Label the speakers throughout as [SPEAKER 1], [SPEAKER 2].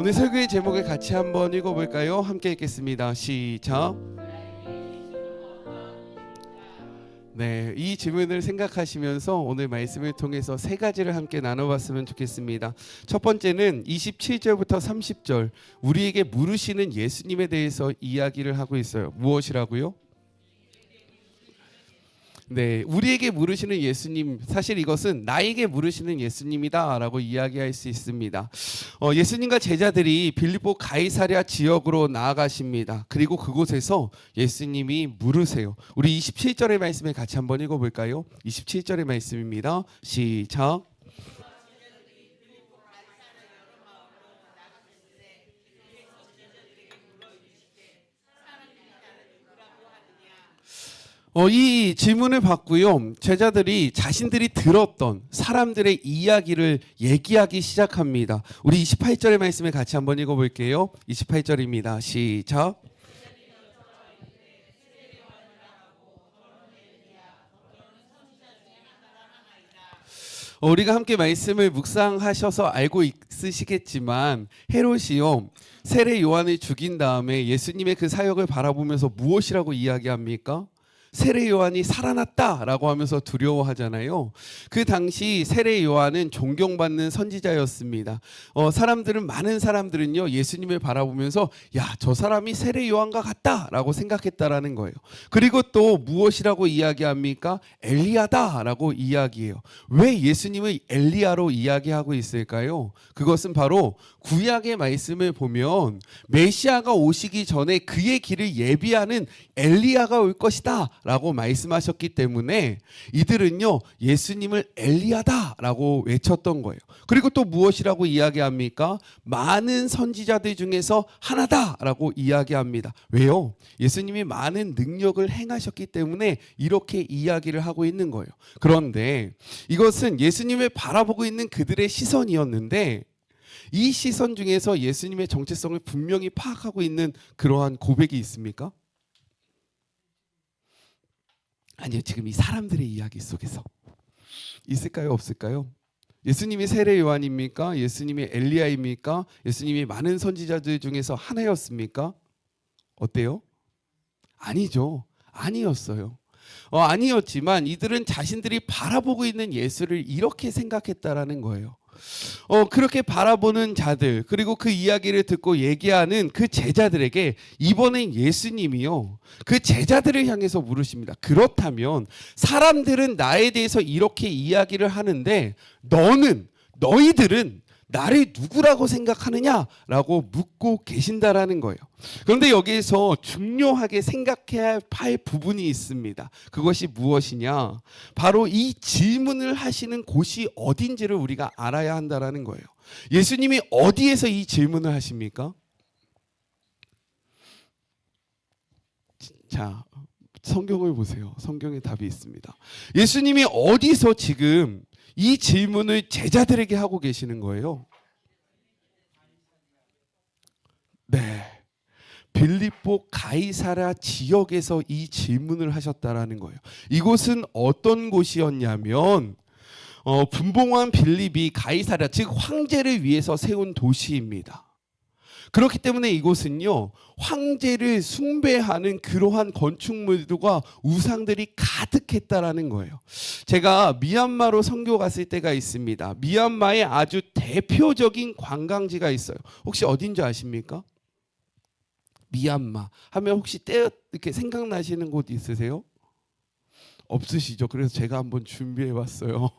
[SPEAKER 1] 오늘 설교의 제목을 같이 한번 읽어볼까요? 함께 읽겠습니다. 시작. 네, 이 질문을 생각하시면서 오늘 말씀을 통해서 세 가지를 함께 나눠봤으면 좋겠습니다. 첫 번째는 27절부터 30절 우리에게 물으시는 예수님에 대해서 이야기를 하고 있어요. 무엇이라고요? 네, 우리에게 물으시는 예수님, 사실 이것은 나에게 물으시는 예수님이다 라고 이야기할 수 있습니다. 예수님과 제자들이 빌립보 가이사랴 지역으로 나아가십니다. 그리고 그곳에서 예수님이 물으세요. 우리 27절의 말씀을 같이 한번 읽어볼까요? 27절의 말씀입니다. 시작. 이 질문을 받고요. 제자들이 자신들이 들었던 사람들의 이야기를 얘기하기 시작합니다. 우리 28절의 말씀을 같이 한번 읽어볼게요. 28절입니다. 시작. 우리가 함께 말씀을 묵상하셔서 알고 있으시겠지만 헤롯이요 세례 요한을 죽인 다음에 예수님의 그 사역을 바라보면서 무엇이라고 이야기합니까? 세례 요한이 살아났다라고 하면서 두려워하잖아요. 그 당시 세례 요한은 존경받는 선지자였습니다. 많은 사람들은요 예수님을 바라보면서 야, 저 사람이 세례 요한과 같다라고 생각했다라는 거예요. 그리고 또 무엇이라고 이야기합니까? 엘리야다라고 이야기해요. 왜 예수님을 엘리야로 이야기하고 있을까요? 그것은 바로 구약의 말씀을 보면 메시아가 오시기 전에 그의 길을 예비하는 엘리야가 올 것이다 라고 말씀하셨기 때문에 이들은요 예수님을 엘리야다 라고 외쳤던 거예요. 그리고 또 무엇이라고 이야기합니까? 많은 선지자들 중에서 하나다 라고 이야기합니다. 왜요? 예수님이 많은 능력을 행하셨기 때문에 이렇게 이야기를 하고 있는 거예요. 그런데 이것은 예수님을 바라보고 있는 그들의 시선이었는데 이 시선 중에서 예수님의 정체성을 분명히 파악하고 있는 그러한 고백이 있습니까? 아니요, 지금 이 사람들의 이야기 속에서 있을까요? 없을까요? 예수님이 세례 요한입니까? 예수님이 엘리야입니까? 예수님이 많은 선지자들 중에서 하나였습니까? 어때요? 아니죠. 아니었어요. 아니었지만 이들은 자신들이 바라보고 있는 예수를 이렇게 생각했다라는 거예요. 그렇게 바라보는 자들 그리고 그 이야기를 듣고 얘기하는 그 제자들에게 이번엔 예수님이요 그 제자들을 향해서 물으십니다. 그렇다면 사람들은 나에 대해서 이렇게 이야기를 하는데 너희들은 나를 누구라고 생각하느냐라고 묻고 계신다라는 거예요. 그런데 여기에서 중요하게 생각해야 할 부분이 있습니다. 그것이 무엇이냐? 바로 이 질문을 하시는 곳이 어딘지를 우리가 알아야 한다라는 거예요. 예수님이 어디에서 이 질문을 하십니까? 자, 성경을 보세요. 성경에 답이 있습니다. 예수님이 어디서 지금 이 질문을 제자들에게 하고 계시는 거예요. 네, 빌립보 가이사랴 지역에서 이 질문을 하셨다라는 거예요. 이곳은 어떤 곳이었냐면 분봉왕 빌립이 가이사랴 즉 황제를 위해서 세운 도시입니다. 그렇기 때문에 이곳은요 황제를 숭배하는 그러한 건축물들과 우상들이 가득했다라는 거예요. 제가 미얀마로 선교 갔을 때가 있습니다. 미얀마에 아주 대표적인 관광지가 있어요. 혹시 어딘지 아십니까? 미얀마 하면 혹시 이렇게 생각나시는 곳 있으세요? 없으시죠? 그래서 제가 한번 준비해봤어요.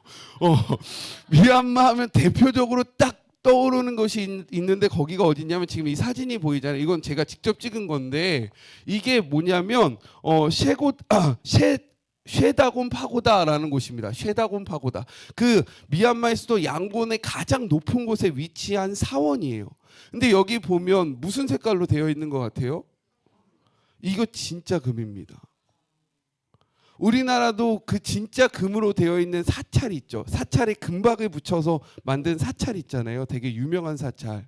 [SPEAKER 1] 미얀마 하면 대표적으로 딱 떠오르는 것이 있는데 거기가 어디냐면 지금 이 사진이 보이잖아요. 이건 제가 직접 찍은 건데 이게 뭐냐면 쉐다곤 파고다라는 곳입니다. 쉐다곤 파고다. 그 미얀마의 수도 양곤의 가장 높은 곳에 위치한 사원이에요. 근데 여기 보면 무슨 색깔로 되어 있는 것 같아요? 이거 진짜 금입니다. 우리나라도 그 진짜 금으로 되어 있는 사찰 있죠. 사찰에 금박을 붙여서 만든 사찰 있잖아요. 되게 유명한 사찰.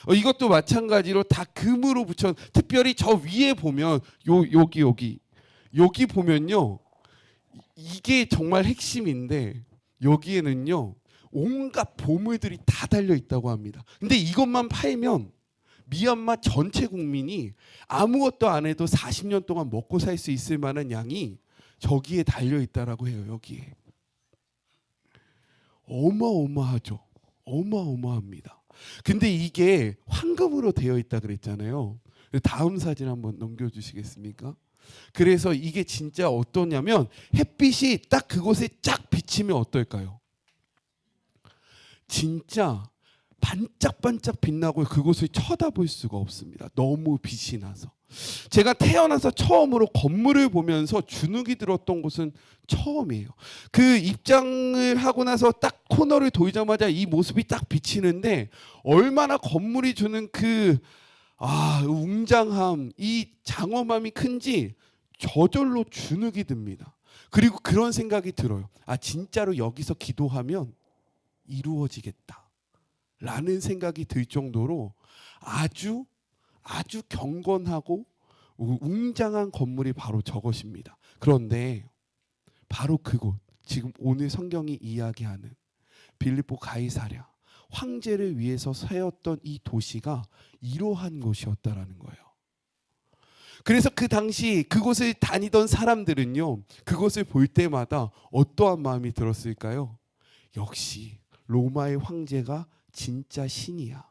[SPEAKER 1] 이것도 마찬가지로 다 금으로 붙여. 특별히 저 위에 보면 여기 보면요. 이게 정말 핵심인데 여기에는요. 온갖 보물들이 다 달려 있다고 합니다. 근데 이것만 팔면 미얀마 전체 국민이 아무것도 안 해도 40년 동안 먹고 살 수 있을 만한 양이 저기에 달려 있다라고 해요. 여기에. 어마어마하죠. 어마어마합니다. 근데 이게 황금으로 되어 있다 그랬잖아요. 다음 사진 한번 넘겨주시겠습니까? 그래서 이게 진짜 어떠냐면 햇빛이 딱 그곳에 쫙 비치면 어떨까요? 진짜 반짝반짝 빛나고 그곳을 쳐다볼 수가 없습니다. 너무 빛이 나서. 제가 태어나서 처음으로 건물을 보면서 주눅이 들었던 곳은 처음이에요. 그 입장을 하고 나서 딱 코너를 돌자마자 이 모습이 딱 비치는데 얼마나 건물이 주는 그 웅장함, 이 장엄함이 큰지 저절로 주눅이 듭니다. 그리고 그런 생각이 들어요. 진짜로 여기서 기도하면 이루어지겠다 라는 생각이 들 정도로 아주 경건하고 웅장한 건물이 바로 저것입니다. 그런데 바로 그곳, 지금 오늘 성경이 이야기하는 빌립보 가이사랴 황제를 위해서 세웠던 이 도시가 이러한 곳이었다라는 거예요. 그래서 그 당시 그곳을 다니던 사람들은요, 그곳을 볼 때마다 어떠한 마음이 들었을까요? 역시 로마의 황제가 진짜 신이야.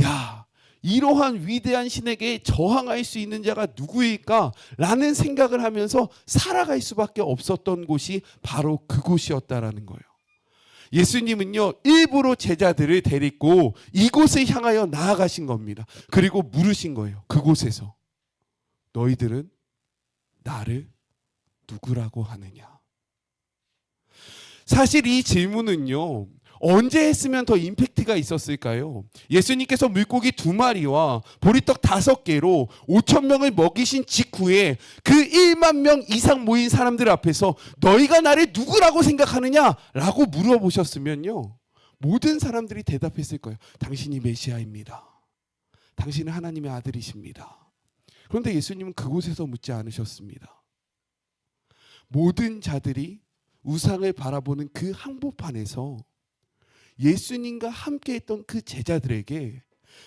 [SPEAKER 1] 야, 이러한 위대한 신에게 저항할 수 있는 자가 누구일까? 라는 생각을 하면서 살아갈 수밖에 없었던 곳이 바로 그곳이었다라는 거예요. 예수님은요, 일부러 제자들을 데리고 이곳을 향하여 나아가신 겁니다. 그리고 물으신 거예요. 그곳에서 너희들은 나를 누구라고 하느냐? 사실 이 질문은요, 언제 했으면 더 임팩트가 있었을까요? 예수님께서 물고기 2마리와 보리떡 5개로 5,000명을 먹이신 직후에 그 1만 명 이상 모인 사람들 앞에서 너희가 나를 누구라고 생각하느냐? 라고 물어보셨으면요, 모든 사람들이 대답했을 거예요. 당신이 메시아입니다. 당신은 하나님의 아들이십니다. 그런데 예수님은 그곳에서 묻지 않으셨습니다. 모든 자들이 우상을 바라보는 그 한복판에서 예수님과 함께 했던 그 제자들에게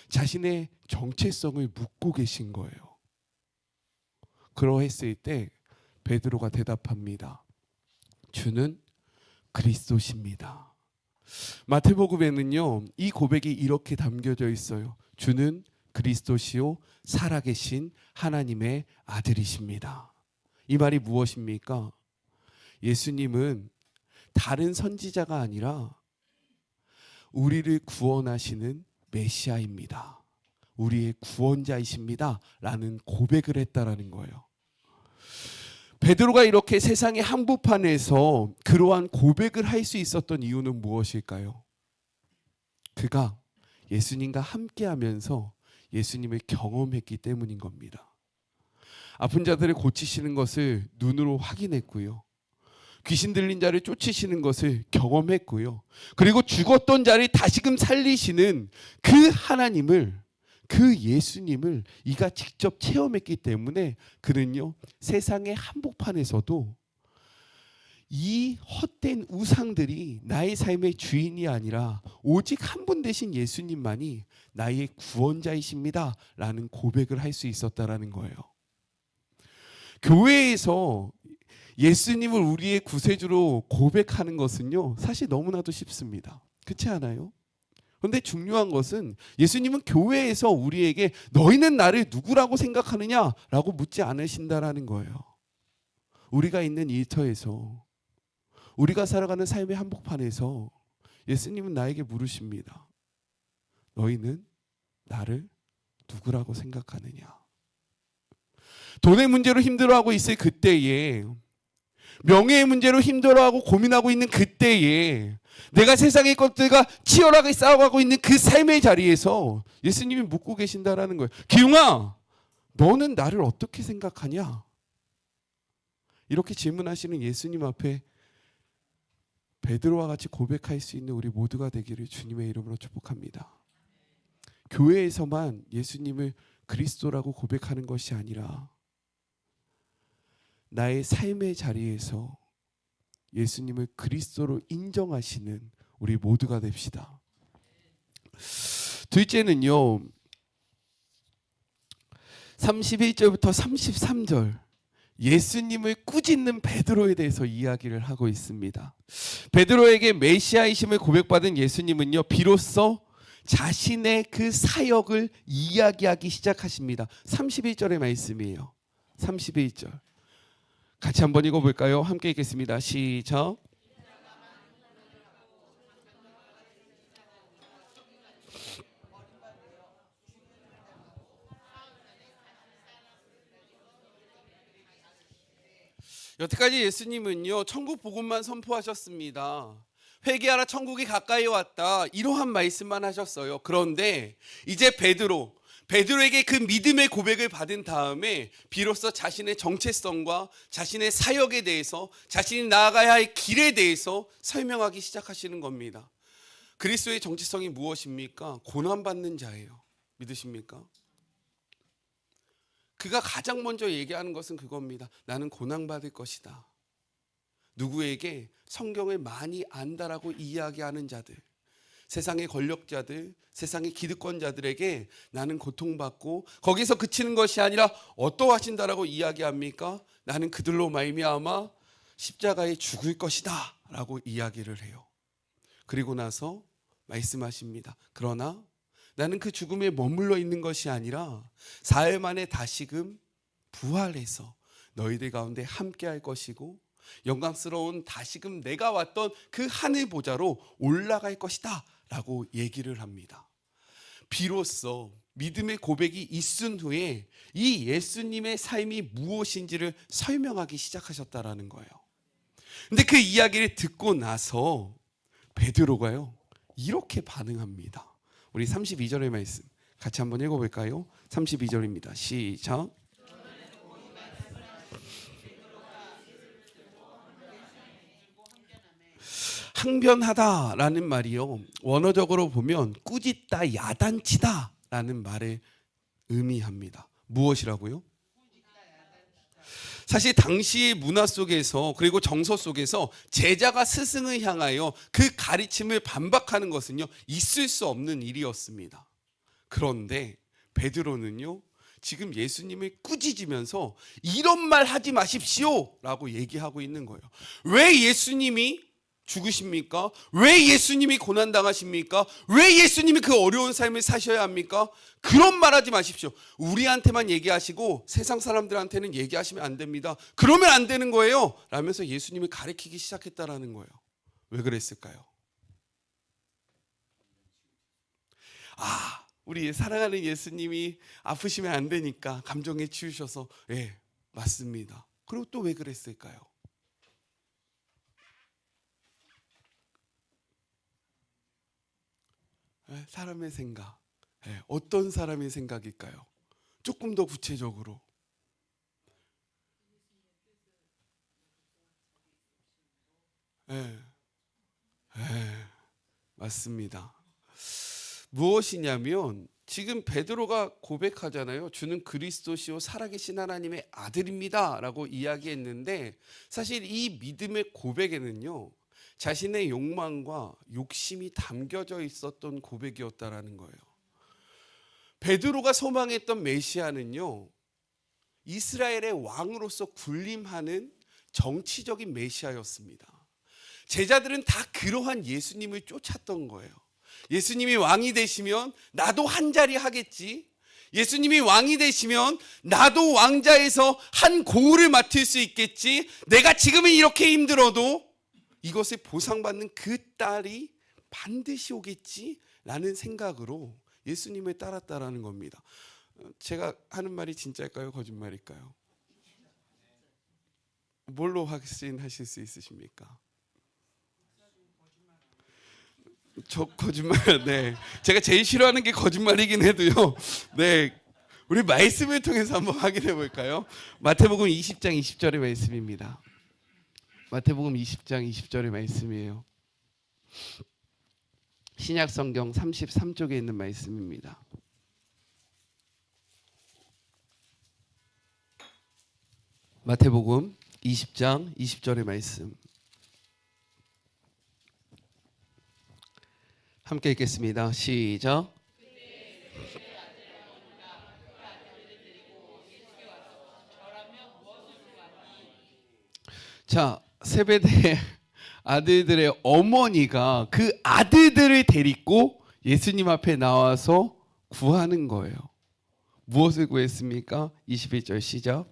[SPEAKER 1] 자신의 정체성을 묻고 계신 거예요. 그러했을 때 베드로가 대답합니다. 주는 그리스도십니다. 마태복음에는요, 이 고백이 이렇게 담겨져 있어요. 주는 그리스도시요 살아계신 하나님의 아들이십니다. 이 말이 무엇입니까? 예수님은 다른 선지자가 아니라 우리를 구원하시는 메시아입니다. 우리의 구원자이십니다. 라는 고백을 했다라는 거예요. 베드로가 이렇게 세상의 한복판에서 그러한 고백을 할 수 있었던 이유는 무엇일까요? 그가 예수님과 함께하면서 예수님을 경험했기 때문인 겁니다. 아픈 자들을 고치시는 것을 눈으로 확인했고요. 귀신 들린 자를 쫓으시는 것을 경험했고요. 그리고 죽었던 자를 다시금 살리시는 그 하나님을, 그 예수님을 이가 직접 체험했기 때문에 그는요, 세상의 한복판에서도 이 헛된 우상들이 나의 삶의 주인이 아니라 오직 한 분 되신 예수님만이 나의 구원자이십니다 라는 고백을 할 수 있었다라는 거예요. 교회에서 예수님을 우리의 구세주로 고백하는 것은요, 사실 너무나도 쉽습니다. 그렇지 않아요? 그런데 중요한 것은 예수님은 교회에서 우리에게 너희는 나를 누구라고 생각하느냐라고 묻지 않으신다라는 거예요. 우리가 있는 일터에서, 우리가 살아가는 삶의 한복판에서 예수님은 나에게 물으십니다. 너희는 나를 누구라고 생각하느냐? 돈의 문제로 힘들어하고 있을 그때에, 명예의 문제로 힘들어하고 고민하고 있는 그때에, 내가 세상의 것들과 치열하게 싸워가고 있는 그 삶의 자리에서 예수님이 묻고 계신다라는 거예요. 기웅아, 너는 나를 어떻게 생각하냐? 이렇게 질문하시는 예수님 앞에 베드로와 같이 고백할 수 있는 우리 모두가 되기를 주님의 이름으로 축복합니다. 교회에서만 예수님을 그리스도라고 고백하는 것이 아니라 나의 삶의 자리에서 예수님을 그리스도로 인정하시는 우리 모두가 됩시다. 둘째는요, 31절부터 33절 예수님을 꾸짖는 베드로에 대해서 이야기를 하고 있습니다. 베드로에게 메시아이심을 고백받은 예수님은요, 비로소 자신의 그 사역을 이야기하기 시작하십니다. 31절의 말씀이에요. 31절 같이 한번 읽어볼까요? 함께 읽겠습니다. 시작. 여태까지 예수님은요, 천국 복음만 선포하셨습니다. 회개하라, 천국이 가까이 왔다, 이러한 말씀만 하셨어요. 그런데 이제 베드로에게 그 믿음의 고백을 받은 다음에 비로소 자신의 정체성과 자신의 사역에 대해서, 자신이 나아가야 할 길에 대해서 설명하기 시작하시는 겁니다. 그리스도의 정체성이 무엇입니까? 고난받는 자예요. 믿으십니까? 그가 가장 먼저 얘기하는 것은 그겁니다. 나는 고난받을 것이다. 누구에게 성경을 많이 안다라고 이야기하는 자들, 세상의 권력자들, 세상의 기득권자들에게 나는 고통받고 거기서 그치는 것이 아니라 어떠하신다라고 이야기합니까? 나는 그들로 말미암아 십자가에 죽을 것이다 라고 이야기를 해요. 그리고 나서 말씀하십니다. 그러나 나는 그 죽음에 머물러 있는 것이 아니라 사흘 만에 다시금 부활해서 너희들 가운데 함께 할 것이고 영광스러운 다시금 내가 왔던 그 하늘 보좌로 올라갈 것이다 라고 얘기를 합니다. 비로소 믿음의 고백이 있은 후에 이 예수님의 삶이 무엇인지를 설명하기 시작하셨다라는 거예요. 근데 그 이야기를 듣고 나서 베드로가요, 이렇게 반응합니다. 우리 32절의 말씀 같이 한번 읽어볼까요? 32절입니다. 시작. 항변하다라는 말이요, 원어적으로 보면 꾸짖다, 야단치다 라는 말을 의미합니다. 무엇이라고요? 사실 당시의 문화 속에서, 그리고 정서 속에서 제자가 스승을 향하여 그 가르침을 반박하는 것은요, 있을 수 없는 일이었습니다. 그런데 베드로는요, 지금 예수님을 꾸짖으면서 이런 말 하지 마십시오 라고 얘기하고 있는 거예요. 왜 예수님이 죽으십니까? 왜 예수님이 고난당하십니까? 왜 예수님이 그 어려운 삶을 사셔야 합니까? 그런 말 하지 마십시오. 우리한테만 얘기하시고 세상 사람들한테는 얘기하시면 안 됩니다. 그러면 안 되는 거예요 라면서 예수님을 가르치기 시작했다라는 거예요. 왜 그랬을까요? 우리 사랑하는 예수님이 아프시면 안 되니까 감정에 치우셔서. 예, 맞습니다. 그리고 또 왜 그랬을까요? 사람의 생각, 어떤 사람의 생각일까요? 조금 더 구체적으로. 맞습니다. 무엇이냐면 지금 베드로가 고백하잖아요. 주는 그리스도시요 살아계신 하나님의 아들입니다 라고 이야기했는데, 사실 이 믿음의 고백에는요, 자신의 욕망과 욕심이 담겨져 있었던 고백이었다라는 거예요. 베드로가 소망했던 메시아는요, 이스라엘의 왕으로서 군림하는 정치적인 메시아였습니다. 제자들은 다 그러한 예수님을 쫓았던 거예요. 예수님이 왕이 되시면 나도 한 자리 하겠지. 예수님이 왕이 되시면 나도 왕자에서 한 고을을 맡을 수 있겠지. 내가 지금은 이렇게 힘들어도 이것을 보상받는 그 딸이 반드시 오겠지 라는 생각으로 예수님을 따랐다라는 겁니다. 제가 하는 말이 진짜일까요? 거짓말일까요? 뭘로 확신하실 수 있으십니까? 저 거짓말. 네, 제가 제일 싫어하는 게 거짓말이긴 해도요. 네, 우리 말씀을 통해서 한번 확인해 볼까요? 마태복음 20장 20절의 말씀입니다. 마태복음 20장 20절의 말씀이에요. 신약 성경 33쪽에 있는 말씀입니다. 마태복음 20장 20절의 말씀 함께 읽겠습니다. 시작. 자, 세베대 아들들의 어머니가 그 아들들을 데리고 예수님 앞에 나와서 구하는 거예요. 무엇을 구했습니까? 21절 시작.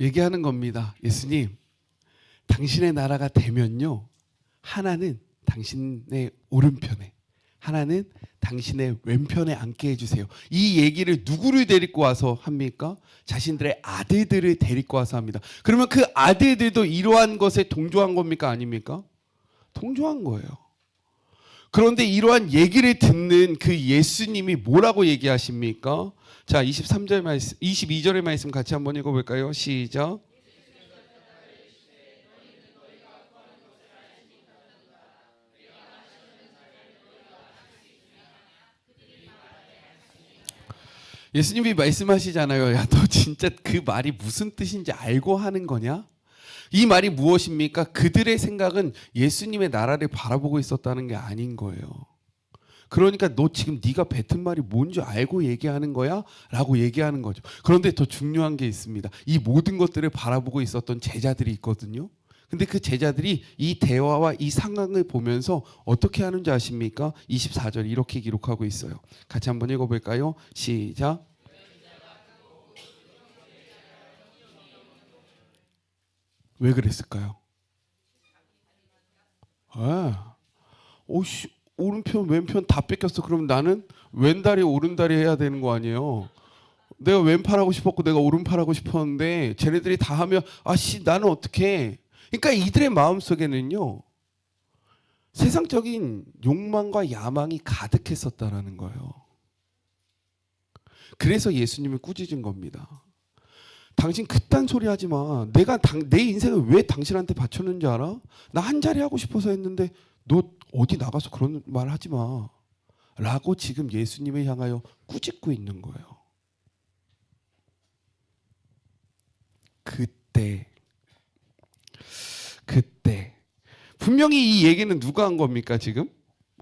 [SPEAKER 1] 얘기하는 겁니다. 예수님, 당신의 나라가 되면요, 하나는 당신의 오른편에, 하나는 당신의 왼편에 앉게 해주세요. 이 얘기를 누구를 데리고 와서 합니까? 자신들의 아들들을 데리고 와서 합니다. 그러면 그 아들들도 이러한 것에 동조한 겁니까? 아닙니까? 동조한 거예요. 그런데 이러한 얘기를 듣는 그 예수님이 뭐라고 얘기하십니까? 자, 23절 말씀, 22절의 말씀 같이 한번 읽어볼까요? 시작. 예수님이 말씀하시잖아요. 야, 너 진짜 그 말이 무슨 뜻인지 알고 하는 거냐? 이 말이 무엇입니까? 그들의 생각은 예수님의 나라를 바라보고 있었다는 게 아닌 거예요. 그러니까 너 지금 네가 뱉은 말이 뭔지 알고 얘기하는 거야? 라고 얘기하는 거죠. 그런데 더 중요한 게 있습니다. 이 모든 것들을 바라보고 있었던 제자들이 있거든요. 근데 그 제자들이 이 대화와 이 상황을 보면서 어떻게 하는지 아십니까? 24절 이렇게 기록하고 있어요. 같이 한번 읽어볼까요? 시작. 왜 그랬을까요? 오씨, 오른편 왼편 다 뺏겼어. 그럼 나는 왼다리 오른다리 해야 되는 거 아니에요? 내가 왼팔 하고 싶었고 내가 오른팔 하고 싶었는데 쟤네들이 다 하면 아씨 나는 어떻게? 그러니까 이들의 마음속에는요, 세상적인 욕망과 야망이 가득했었다라는 거예요. 그래서 예수님을 꾸짖은 겁니다. 당신 그딴 소리 하지 마. 내가 내 인생을 왜 당신한테 바쳤는지 알아? 나 한 자리 하고 싶어서 했는데 너 어디 나가서 그런 말 하지 마. 라고 지금 예수님을 향하여 꾸짖고 있는 거예요. 그때 분명히 이 얘기는 누가 한 겁니까? 지금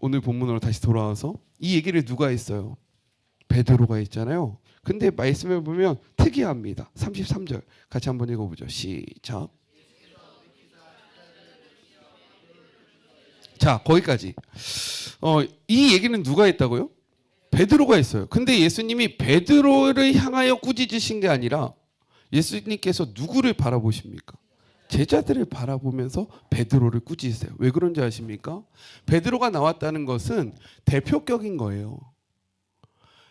[SPEAKER 1] 오늘 본문으로 다시 돌아와서 이 얘기를 누가 했어요? 베드로가 했잖아요. 근데 말씀을 보면 특이합니다. 33절 같이 한번 읽어보죠. 시작. 자, 거기까지. 이 얘기는 누가 했다고요? 베드로가 했어요. 근데 예수님이 베드로를 향하여 꾸짖으신 게 아니라 예수님께서 누구를 바라보십니까? 제자들을 바라보면서 베드로를 꾸짖으세요. 왜 그런지 아십니까? 베드로가 나왔다는 것은 대표격인 거예요.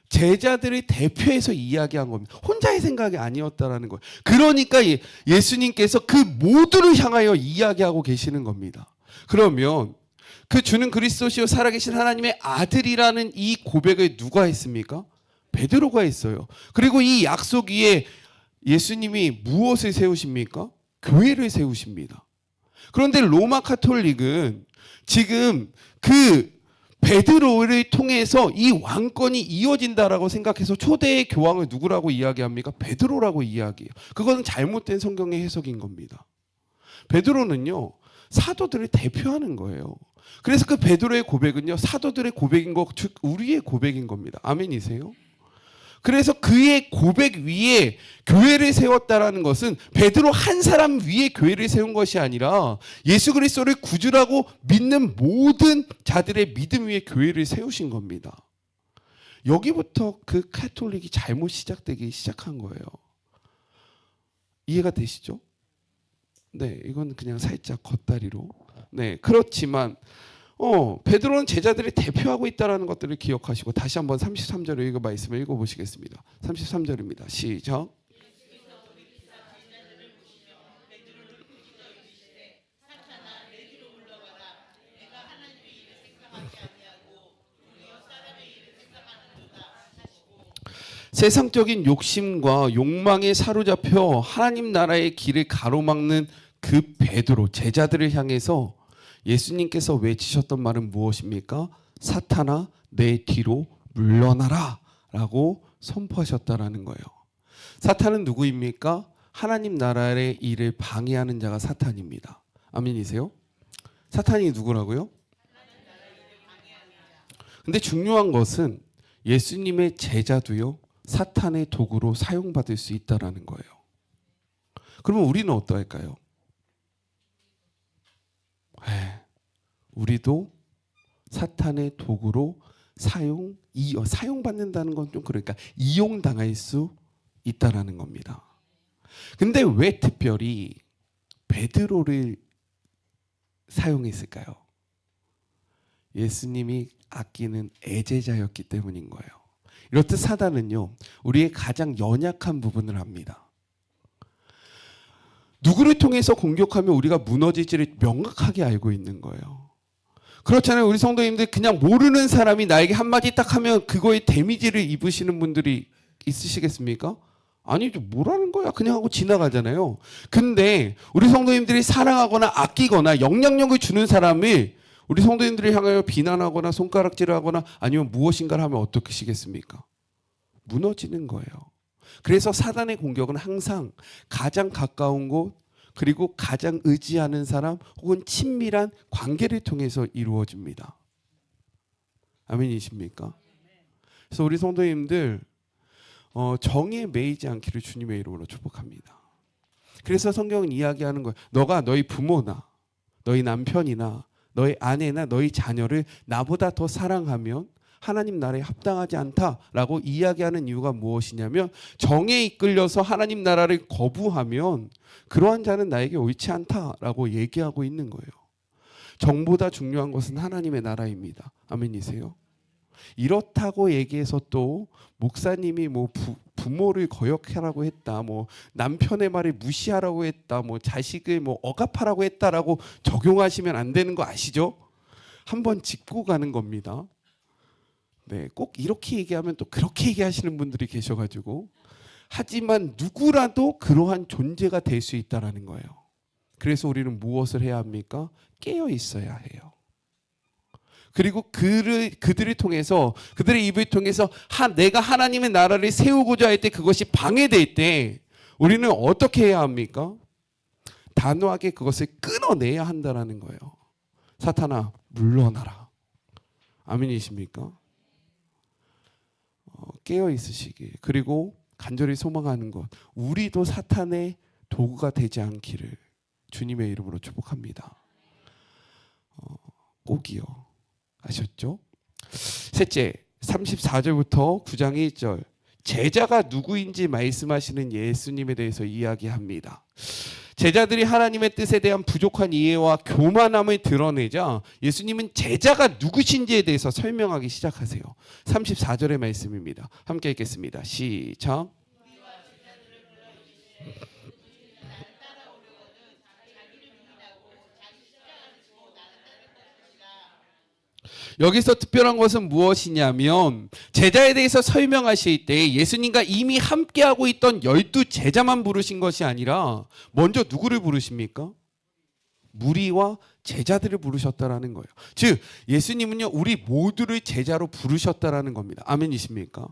[SPEAKER 1] 제자들을 대표해서 이야기한 겁니다. 혼자의 생각이 아니었다라는 거예요. 그러니까 예수님께서 그 모두를 향하여 이야기하고 계시는 겁니다. 그러면 그 주는 그리스도시요 살아계신 하나님의 아들이라는 이 고백을 누가 했습니까? 베드로가 했어요. 그리고 이 약속 위에 예수님이 무엇을 세우십니까? 교회를 세우십니다. 그런데 로마 카톨릭은 지금 그 베드로를 통해서 이 왕권이 이어진다라고 생각해서 초대의 교황을 누구라고 이야기합니까? 베드로라고 이야기해요. 그것은 잘못된 성경의 해석인 겁니다. 베드로는요, 사도들을 대표하는 거예요. 그래서 그 베드로의 고백은요, 사도들의 고백인 것, 즉 우리의 고백인 겁니다. 아멘이세요? 그래서 그의 고백 위에 교회를 세웠다라는 것은 베드로 한 사람 위에 교회를 세운 것이 아니라 예수 그리스도를 구주라고 믿는 모든 자들의 믿음 위에 교회를 세우신 겁니다. 여기부터 그 카톨릭이 잘못 시작되기 시작한 거예요. 이해가 되시죠? 네, 이건 그냥 살짝 겉다리로. 네, 그렇지만 베드로는 제자들이 대표하고 있다는 것들을 기억하시고 다시 한번 33절의 이거 말씀을 읽어보시겠습니다. 33절입니다. 시작. 세상적인 욕심과 욕망에 사로잡혀 하나님 나라의 길을 가로막는 그 베드로 제자들을 향해서 예수님께서 외치셨던 말은 무엇입니까? 사탄아 내 뒤로 물러나라 라고 선포하셨다라는 거예요. 사탄은 누구입니까? 하나님 나라의 일을 방해하는 자가 사탄입니다. 아멘이세요? 사탄이 누구라고요? 근데 중요한 것은 예수님의 제자도요, 사탄의 도구로 사용받을 수 있다라는 거예요. 그러면 우리는 어떠할까요? 우리도 사탄의 도구로 사용받는다는 건 좀 그러니까 이용당할 수 있다라는 겁니다. 근데 왜 특별히 베드로를 사용했을까요? 예수님이 아끼는 애제자였기 때문인 거예요. 이렇듯 사단은요, 우리의 가장 연약한 부분을 압니다. 누구를 통해서 공격하면 우리가 무너질지를 명확하게 알고 있는 거예요. 그렇잖아요. 우리 성도님들 그냥 모르는 사람이 나에게 한마디 딱 하면 그거에 데미지를 입으시는 분들이 있으시겠습니까? 아니죠. 뭐라는 거야? 그냥 하고 지나가잖아요. 근데 우리 성도님들이 사랑하거나 아끼거나 영향력을 주는 사람이 우리 성도님들을 향하여 비난하거나 손가락질하거나 아니면 무엇인가를 하면 어떻게시겠습니까? 무너지는 거예요. 그래서 사단의 공격은 항상 가장 가까운 곳, 그리고 가장 의지하는 사람 혹은 친밀한 관계를 통해서 이루어집니다. 아멘이십니까? 그래서 우리 성도님들 정에 매이지 않기를 주님의 이름으로 축복합니다. 그래서 성경은 이야기하는 거예요. 너가 너희 부모나 너희 남편이나 너희 아내나 너희 자녀를 나보다 더 사랑하면 하나님 나라에 합당하지 않다라고 이야기하는 이유가 무엇이냐면, 정에 이끌려서 하나님 나라를 거부하면 그러한 자는 나에게 옳지 않다라고 얘기하고 있는 거예요. 정보다 중요한 것은 하나님의 나라입니다. 아멘이세요? 이렇다고 얘기해서 또 목사님이 부모를 거역하라고 했다, 남편의 말을 무시하라고 했다, 자식을 억압하라고 했다라고 적용하시면 안 되는 거 아시죠? 한번 짚고 가는 겁니다. 네, 꼭 이렇게 얘기하면 또 그렇게 얘기하시는 분들이 계셔가지고, 하지만 누구라도 그러한 존재가 될 수 있다라는 거예요. 그래서 우리는 무엇을 해야 합니까? 깨어 있어야 해요. 그리고 그들을 통해서, 그들의 입을 통해서 내가 하나님의 나라를 세우고자 할 때 그것이 방해될 때 우리는 어떻게 해야 합니까? 단호하게 그것을 끊어내야 한다라는 거예요. 사탄아, 물러나라. 아멘이십니까? 깨어 있으시기, 그리고 간절히 소망하는 것, 우리도 사탄의 도구가 되지 않기를 주님의 이름으로 축복합니다. 꼭이요. 아셨죠? 셋째, 34절부터 9장 1절, 제자가 누구인지 말씀하시는 예수님에 대해서 이야기합니다. 제자들이 하나님의 뜻에 대한 부족한 이해와 교만함을 드러내자 예수님은 제자가 누구신지에 대해서 설명하기 시작하세요. 34절의 말씀입니다. 함께 읽겠습니다. 시작. 여기서 특별한 것은 무엇이냐면, 제자에 대해서 설명하실 때 예수님과 이미 함께하고 있던 12 제자만 부르신 것이 아니라 먼저 누구를 부르십니까? 무리와 제자들을 부르셨다라는 거예요. 즉 예수님은요, 우리 모두를 제자로 부르셨다라는 겁니다. 아멘이십니까?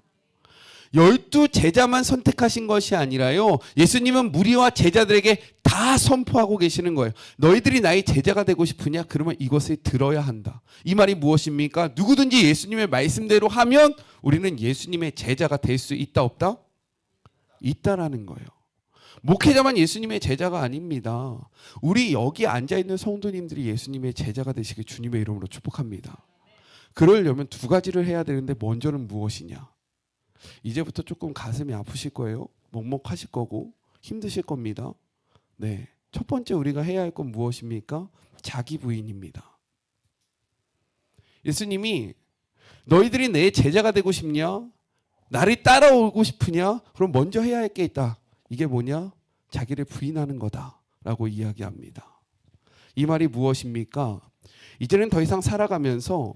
[SPEAKER 1] 12 제자만 선택하신 것이 아니라요, 예수님은 무리와 제자들에게 다 선포하고 계시는 거예요. 너희들이 나의 제자가 되고 싶으냐? 그러면 이것을 들어야 한다. 이 말이 무엇입니까? 누구든지 예수님의 말씀대로 하면 우리는 예수님의 제자가 될 수 있다, 없다? 있다라는 거예요. 목회자만 예수님의 제자가 아닙니다. 우리 여기 앉아있는 성도님들이 예수님의 제자가 되시길 주님의 이름으로 축복합니다. 그러려면 두 가지를 해야 되는데, 먼저는 무엇이냐? 이제부터 조금 가슴이 아프실 거예요. 먹먹하실 거고 힘드실 겁니다. 네, 첫 번째 우리가 해야 할 건 무엇입니까? 자기 부인입니다. 예수님이 너희들이 내 제자가 되고 싶냐? 나를 따라오고 싶으냐? 그럼 먼저 해야 할 게 있다. 이게 뭐냐? 자기를 부인하는 거다라고 이야기합니다. 이 말이 무엇입니까? 이제는 더 이상 살아가면서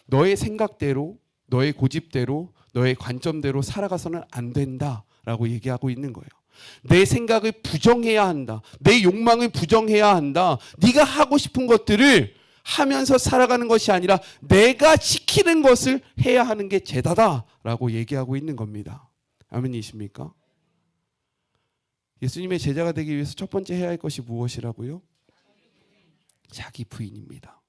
[SPEAKER 1] 너의 생각대로, 너의 고집대로, 너의 관점대로 살아가서는 안 된다라고 얘기하고 있는 거예요. 내 생각을 부정해야 한다. 내 욕망을 부정해야 한다. 네가 하고 싶은 것들을 하면서 살아가는 것이 아니라 내가 시키는 것을 해야 하는 게 제다다라고 얘기하고 있는 겁니다. 아멘이십니까? 예수님의 제자가 되기 위해서 첫 번째 해야 할 것이 무엇이라고요? 자기 부인입니다.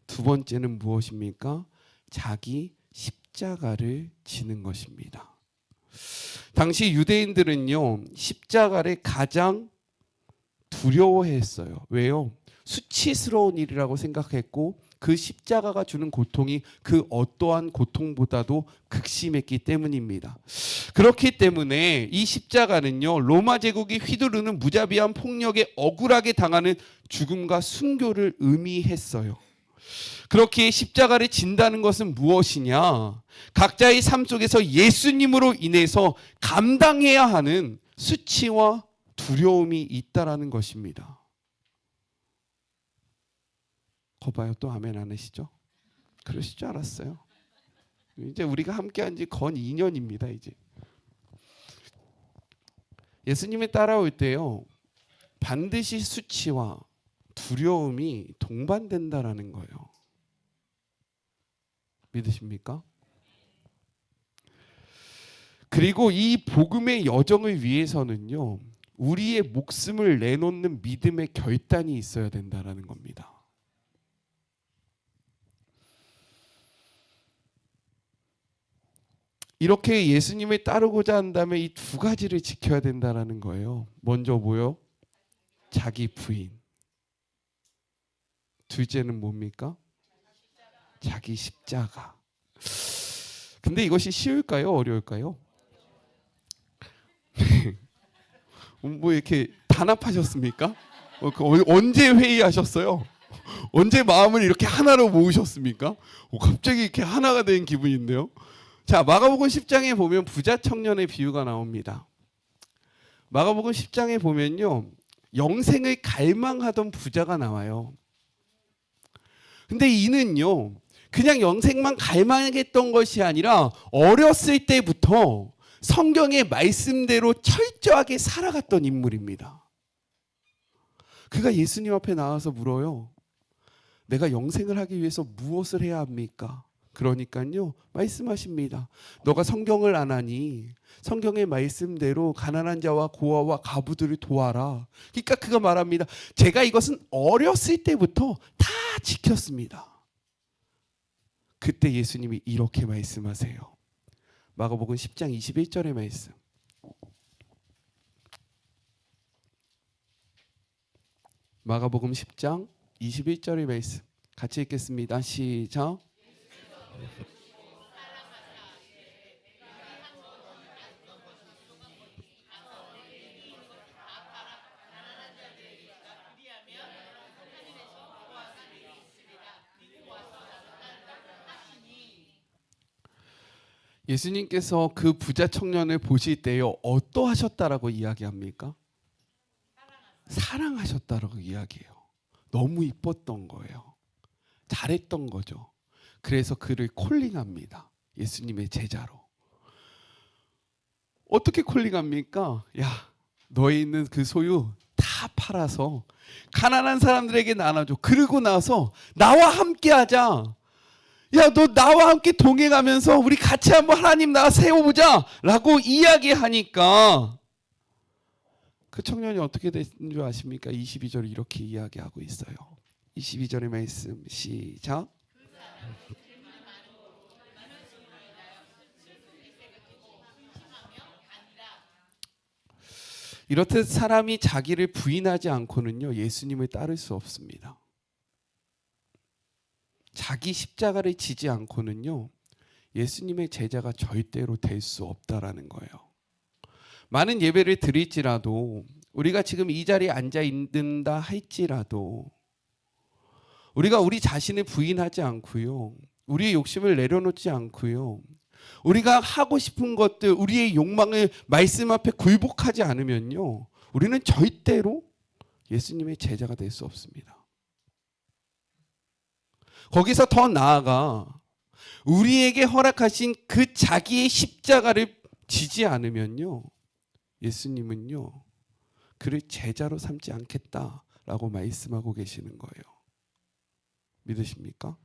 [SPEAKER 1] 두 번째는 무엇입니까? 자기 십자가를 지는 것입니다. 당시 유대인들은요, 십자가를 가장 두려워했어요. 왜요? 수치스러운 일이라고 생각했고 그 십자가가 주는 고통이 그 어떠한 고통보다도 극심했기 때문입니다. 그렇기 때문에 이 십자가는요, 로마 제국이 휘두르는 무자비한 폭력에 억울하게 당하는 죽음과 순교를 의미했어요. 그렇게 십자가를 진다는 것은 무엇이냐? 각자의 삶 속에서 예수님으로 인해서 감당해야 하는 수치와 두려움이 있다라는 것입니다. 거봐요, 또 아멘 안 하시죠? 그러실 줄 알았어요. 이제 우리가 함께한 지 건 2년입니다. 이제 예수님이 따라올 때요, 반드시 수치와 두려움이 동반된다라는 거예요. 믿으십니까? 그리고 이 복음의 여정을 위해서는요, 우리의 목숨을 내놓는 믿음의 결단이 있어야 된다라는 겁니다. 이렇게 예수님을 따르고자 한다면 이 두 가지를 지켜야 된다라는 거예요. 먼저 뭐요? 자기 부인. 둘째는 뭡니까? 자기 십자가. 근데 이것이 쉬울까요? 어려울까요? 뭐 이렇게 단합하셨습니까? 언제 회의하셨어요? 언제 마음을 이렇게 하나로 모으셨습니까? 갑자기 이렇게 하나가 된 기분인데요. 자, 마가복음 10장에 보면 부자 청년의 비유가 나옵니다. 마가복음 10장에 보면요, 영생을 갈망하던 부자가 나와요. 근데 이는요, 그냥 영생만 갈망했던 것이 아니라 어렸을 때부터 성경의 말씀대로 철저하게 살아갔던 인물입니다. 그가 예수님 앞에 나와서 물어요. 내가 영생을 하기 위해서 무엇을 해야 합니까? 그러니까요, 말씀하십니다. 너가 성경을 안 하니 성경의 말씀대로 가난한 자와 고아와 과부들을 도와라. 그러니까 그가 말합니다. 제가 이것은 어렸을 때부터 다 지켰습니다. 그때 예수님이 이렇게 말씀하세요. 마가복음 10장 21절의 말씀. 마가복음 10장 21절의 말씀 같이 읽겠습니다. 시작. 예수님께서 그 부자 청년을 보실 때요, 어떠하셨다라고 이야기합니까? 사랑하셨다라고 이야기해요. 너무 이뻤던 거예요. 잘했던 거죠. 그래서 그를 콜링합니다. 예수님의 제자로. 어떻게 콜링합니까? 야, 너에 있는 그 소유 다 팔아서 가난한 사람들에게 나눠줘. 그러고 나서 나와 함께 하자. 야, 너 나와 함께 동행하면서 우리 같이 한번 하나님 나라 세워보자 라고 이야기하니까 그 청년이 어떻게 된 줄 아십니까? 22절에 이렇게 이야기하고 있어요. 22절의 말씀 시작. 이렇듯 사람이 자기를 부인하지 않고는요, 예수님을 따를 수 없습니다. 자기 십자가를 지지 않고는요, 예수님의 제자가 절대로 될 수 없다라는 거예요. 많은 예배를 드릴지라도, 우리가 지금 이 자리에 앉아 있는다 할지라도 우리가 우리 자신을 부인하지 않고요, 우리의 욕심을 내려놓지 않고요, 우리가 하고 싶은 것들, 우리의 욕망을 말씀 앞에 굴복하지 않으면요, 우리는 절대로 예수님의 제자가 될 수 없습니다. 거기서 더 나아가 우리에게 허락하신 그 자기의 십자가를 지지 않으면요, 예수님은요, 그를 제자로 삼지 않겠다라고 말씀하고 계시는 거예요. 믿으십니까?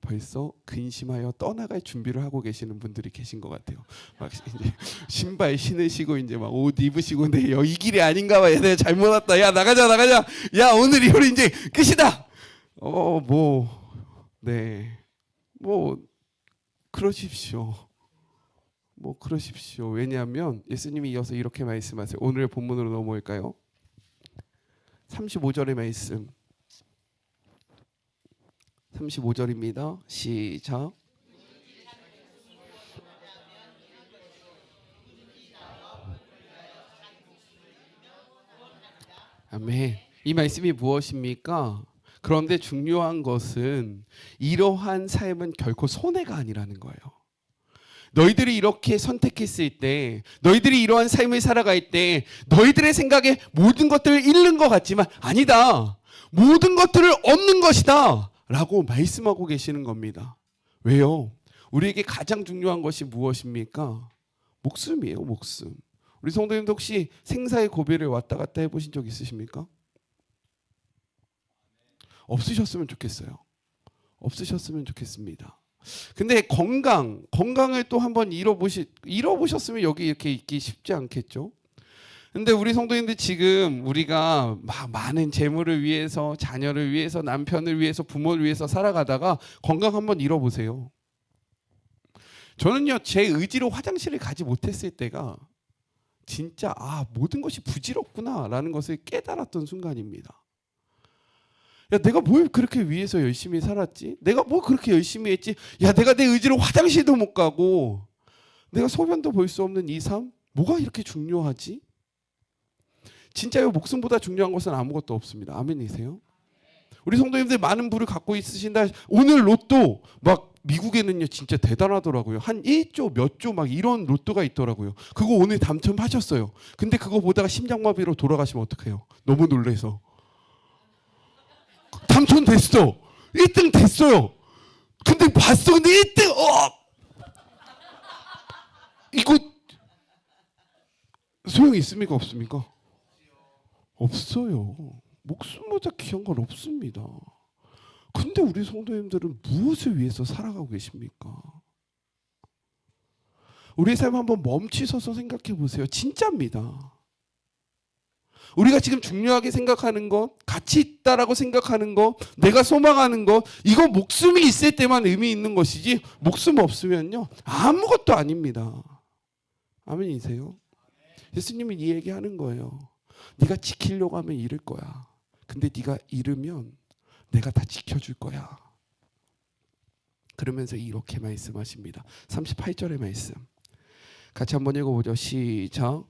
[SPEAKER 1] 벌써 근심하여 떠나갈 준비를 하고 계시는 분들이 계신 것 같아요. 막 이제 신발 신으시고 이제 막 옷 입으시고, 네, 이 길이 아닌가 봐. 내가 잘못 왔다. 야, 나가자. 야, 오늘 이후로 이제 끝이다. 네. 뭐 그러십시오. 뭐 그러십시오. 왜냐하면 예수님이 이어서 이렇게 말씀하세요. 오늘의 본문으로 넘어올까요? 35절의 말씀. 35절입니다. 시작. 아멘. 이 말씀이 무엇입니까? 그런데 중요한 것은 이러한 삶은 결코 손해가 아니라는 거예요. 너희들이 이렇게 선택했을 때, 너희들이 이러한 삶을 살아갈 때 너희들의 생각에 모든 것들을 잃는 것 같지만 아니다. 모든 것들을 얻는 것이다 라고 말씀하고 계시는 겁니다. 왜요? 우리에게 가장 중요한 것이 무엇입니까? 목숨이에요. 목숨. 우리 성도님도 혹시 생사의 고비를 왔다 갔다 해보신 적 있으십니까? 없으셨으면 좋겠어요. 없으셨으면 좋겠습니다. 근데 건강을 또 한번 잃어보셨으면 여기 이렇게 있기 쉽지 않겠죠? 근데 우리 성도님들 지금 우리가 막 많은 재물을 위해서, 자녀를 위해서, 남편을 위해서, 부모를 위해서 살아가다가 건강 한번 잃어보세요. 저는요, 제 의지로 화장실을 가지 못했을 때가 진짜 모든 것이 부질없구나라는 것을 깨달았던 순간입니다. 야, 내가 뭘 그렇게 위해서 열심히 살았지? 내가 뭐 그렇게 열심히 했지? 야, 내가 내 의지로 화장실도 못 가고 내가 소변도 볼 수 없는 이 삶? 뭐가 이렇게 중요하지? 진짜요, 목숨보다 중요한 것은 아무것도 없습니다. 아멘이세요? 우리 성도님들 많은 부를 갖고 있으신다. 오늘 로또 막 미국에는요 진짜 대단하더라고요. 한 1조 몇 조 막 이런 로또가 있더라고요. 그거 오늘 당첨하셨어요. 근데 그거 보다가 심장마비로 돌아가시면 어떡해요? 너무 놀라서. 당첨됐어. 1등 됐어요. 근데 봤어. 근데 1등 이거 소용이 있습니까? 없습니까? 없어요. 목숨보다 귀한 건 없습니다. 근데 우리 성도님들은 무엇을 위해서 살아가고 계십니까? 우리의 삶 한번 멈추셔서 생각해 보세요. 진짜입니다. 우리가 지금 중요하게 생각하는 것, 가치 있다라고 생각하는 것, 내가 소망하는 것, 이거 목숨이 있을 때만 의미 있는 것이지 목숨 없으면요 아무것도 아닙니다. 아멘이세요? 예수님이 이 얘기하는 거예요. 네가 지키려고 하면 잃을 거야. 근데 네가 잃으면 내가 다 지켜줄 거야. 그러면서 이렇게 말씀하십니다. 38절의 말씀 같이 한번 읽어보죠. 시작.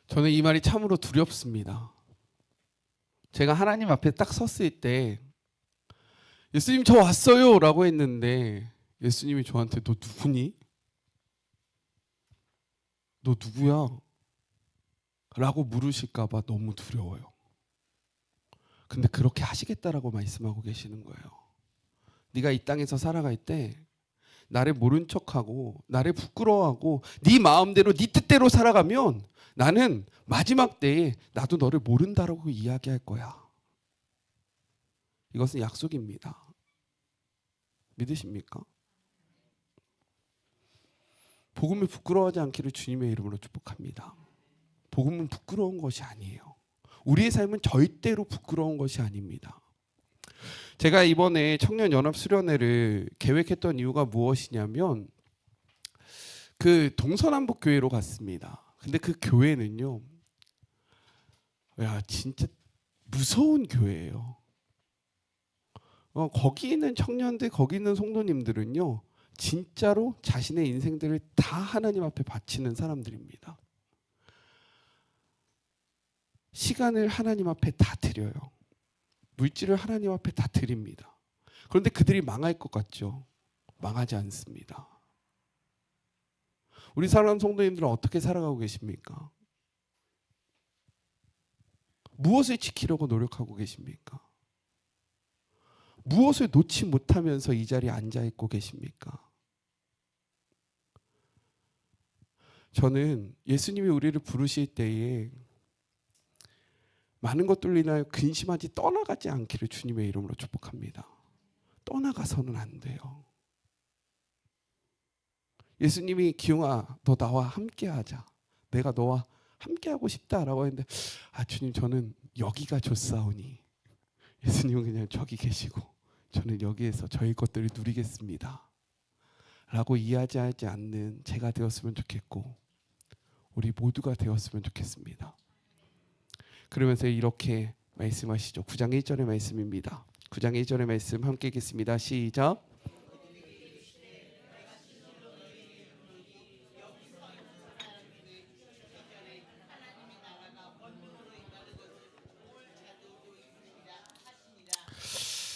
[SPEAKER 1] 저는 이 말이 참으로 두렵습니다. 제가 하나님 앞에 딱 섰을 때 예수님 저 왔어요 라고 했는데 예수님이 저한테 너 누구니? 너 누구야? 라고 물으실까 봐 너무 두려워요. 근데 그렇게 하시겠다라고 말씀하고 계시는 거예요. 네가 이 땅에서 살아갈 때 나를 모른 척하고 나를 부끄러워하고 네 마음대로 네 뜻대로 살아가면 나는 마지막 때에 나도 너를 모른다라고 이야기할 거야. 이것은 약속입니다. 믿으십니까? 복음을 부끄러워하지 않기를 주님의 이름으로 축복합니다. 복음은 부끄러운 것이 아니에요. 우리의 삶은 절대로 부끄러운 것이 아닙니다. 제가 이번에 청년연합수련회를 계획했던 이유가 무엇이냐면 그 동서남북 교회로 갔습니다. 근데 그 교회는요, 야 진짜 무서운 교회예요. 거기 있는 청년들, 거기 있는 성도님들은요, 진짜로 자신의 인생들을 다 하나님 앞에 바치는 사람들입니다. 시간을 하나님 앞에 다 드려요. 물질을 하나님 앞에 다 드립니다. 그런데 그들이 망할 것 같죠? 망하지 않습니다. 우리 사랑하는 성도님들은 어떻게 살아가고 계십니까? 무엇을 지키려고 노력하고 계십니까? 무엇을 놓지 못하면서 이 자리에 앉아 있고 계십니까? 저는 예수님이 우리를 부르실 때에 많은 것들로 인하여 근심하지 떠나가지 않기를 주님의 이름으로 축복합니다. 떠나가서는 안 돼요. 예수님이 기용아 너 나와 함께하자. 내가 너와 함께하고 싶다라고 했는데 주님 저는 여기가 좋사오니 예수님은 그냥 저기 계시고 저는 여기에서 저희 것들을 누리겠습니다 라고 이야기하지 않는 제가 되었으면 좋겠고 우리 모두가 되었으면 좋겠습니다. 그러면서 이렇게 말씀하시죠. 9장 1절의 말씀입니다. 9장 1절의 말씀 함께 읽겠습니다. 시작.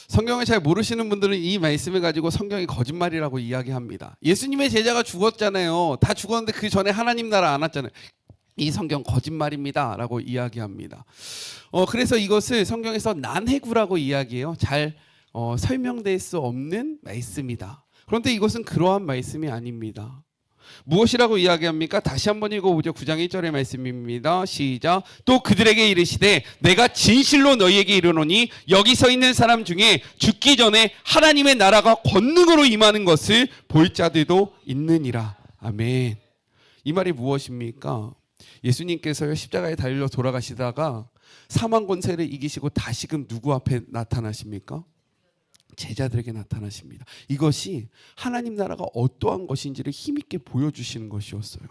[SPEAKER 1] 성경을 잘 모르시는 분들은 이 말씀을 가지고 성경이 거짓말이라고 이야기합니다. 예수님의 제자가 죽었잖아요. 다 죽었는데 그 전에 하나님 나라 안 왔잖아요. 이 성경 거짓말입니다 라고 이야기합니다. 그래서 이것을 성경에서 난해구라고 이야기해요. 잘 설명될 수 없는 말씀이다. 그런데 이것은 그러한 말씀이 아닙니다. 무엇이라고 이야기합니까? 다시 한번 읽어보죠. 9장 1절의 말씀입니다. 시작. 또 그들에게 이르시되 내가 진실로 너희에게 이르노니 여기 서 있는 사람 중에 죽기 전에 하나님의 나라가 권능으로 임하는 것을 볼 자들도 있느니라. 아멘. 이 말이 무엇입니까? 예수님께서요 십자가에 달려 돌아가시다가 사망 권세를 이기시고 다시금 누구 앞에 나타나십니까? 제자들에게 나타나십니다. 이것이 하나님 나라가 어떠한 것인지를 힘있게 보여주시는 것이었어요.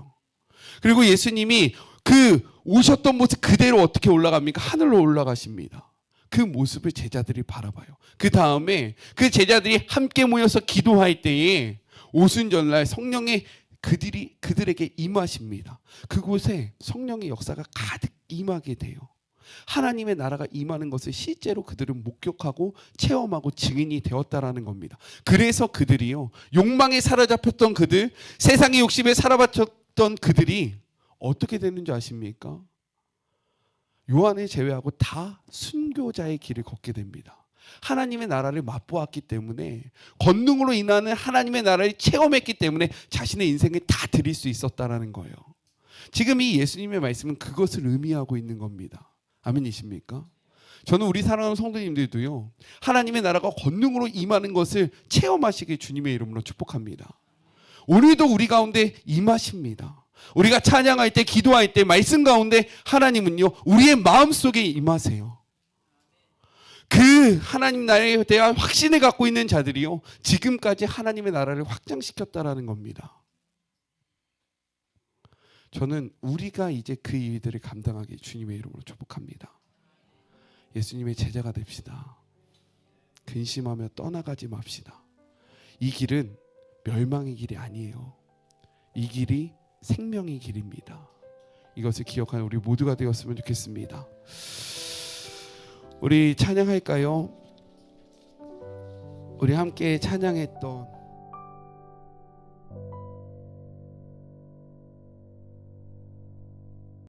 [SPEAKER 1] 그리고 예수님이 그 오셨던 모습 그대로 어떻게 올라갑니까? 하늘로 올라가십니다. 그 모습을 제자들이 바라봐요. 그 다음에 그 제자들이 함께 모여서 기도할 때에 오순절날 성령의 그들에게 임하십니다. 그곳에 성령의 역사가 가득 임하게 돼요. 하나님의 나라가 임하는 것을 실제로 그들은 목격하고 체험하고 증인이 되었다라는 겁니다. 그래서 그들이요 욕망에 사로잡혔던 그들, 세상의 욕심에 사로잡혔던 그들이 어떻게 되는 줄 아십니까? 요한을 제외하고 다 순교자의 길을 걷게 됩니다. 하나님의 나라를 맛보았기 때문에 권능으로 인하는 하나님의 나라를 체험했기 때문에 자신의 인생을 다 드릴 수 있었다라는 거예요. 지금 이 예수님의 말씀은 그것을 의미하고 있는 겁니다. 아멘이십니까? 저는 우리 사랑하는 성도님들도요 하나님의 나라가 권능으로 임하는 것을 체험하시길 주님의 이름으로 축복합니다. 오늘도 우리 가운데 임하십니다. 우리가 찬양할 때 기도할 때 말씀 가운데 하나님은요 우리의 마음속에 임하세요. 그 하나님 나라에 대한 확신을 갖고 있는 자들이요 지금까지 하나님의 나라를 확장시켰다라는 겁니다. 저는 우리가 이제 그 일들을 감당하기 주님의 이름으로 축복합니다. 예수님의 제자가 됩시다. 근심하며 떠나가지 맙시다. 이 길은 멸망의 길이 아니에요. 이 길이 생명의 길입니다. 이것을 기억하는 우리 모두가 되었으면 좋겠습니다. 우리 찬양할까요? 우리 함께 찬양했던